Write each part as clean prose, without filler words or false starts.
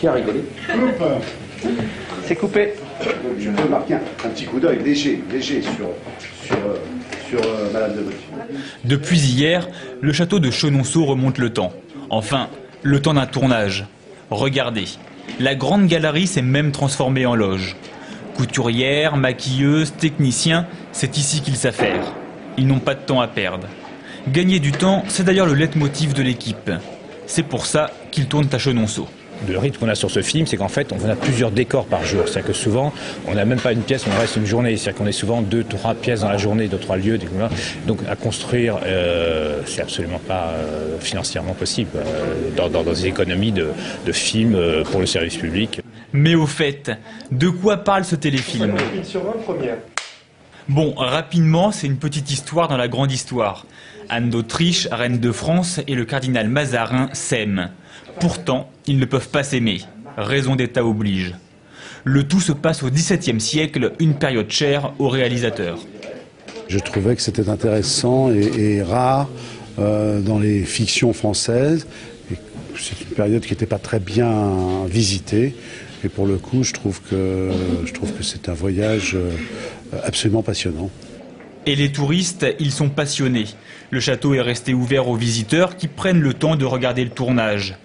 Qui a rigolé? C'est coupé. Je peux marquer un petit coup d'œil léger sur Madame de Motteville. Depuis hier, le château de Chenonceau remonte le temps. Enfin, le temps d'un tournage. Regardez, la grande galerie s'est même transformée en loge. Couturières, maquilleuses, techniciens, c'est ici qu'ils s'affairent. Ils n'ont pas de temps à perdre. Gagner du temps, c'est d'ailleurs le leitmotiv de l'équipe. C'est pour ça qu'ils tournent à Chenonceau. Le rythme qu'on a sur ce film, c'est qu'en fait, on a plusieurs décors par jour. C'est-à-dire que souvent, on n'a même pas une pièce, on reste une journée. C'est-à-dire qu'on est souvent 2-3 pièces dans la journée, 2-3 lieux. Donc à construire, c'est absolument pas financièrement possible dans des économies de films pour le service public. Mais au fait, de quoi parle ce téléfilm? Bon, rapidement, c'est une petite histoire dans la grande histoire. Anne d'Autriche, reine de France, et le cardinal Mazarin s'aiment. Pourtant, ils ne peuvent pas s'aimer. Raison d'État oblige. Le tout se passe au XVIIe siècle, une période chère aux réalisateurs. Je trouvais que c'était intéressant et rare dans les fictions françaises. C'est une période qui n'était pas très bien visitée. Et pour le coup, je trouve que c'est un voyage absolument passionnant. Et les touristes, ils sont passionnés. Le château est resté ouvert aux visiteurs qui prennent le temps de regarder le tournage.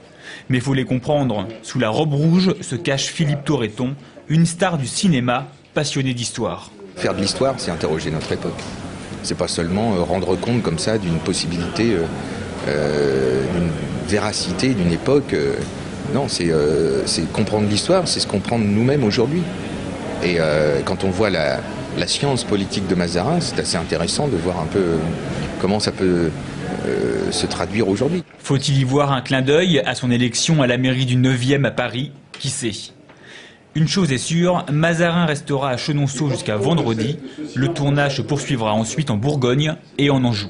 Mais il faut les comprendre, sous la robe rouge se cache Philippe Torreton, une star du cinéma, passionné d'histoire. Faire de l'histoire, c'est interroger notre époque. C'est pas seulement rendre compte comme ça d'une possibilité, d'une véracité d'une époque. Non, c'est comprendre l'histoire, c'est se comprendre nous-mêmes aujourd'hui. Et quand on voit la science politique de Mazarin, c'est assez intéressant de voir un peu comment ça peut se traduire aujourd'hui. Faut-il y voir un clin d'œil à son élection à la mairie du 9e à Paris? Qui sait? Une chose est sûre, Mazarin restera à Chenonceau jusqu'à vendredi. Le tournage se poursuivra ensuite en Bourgogne et en Anjou.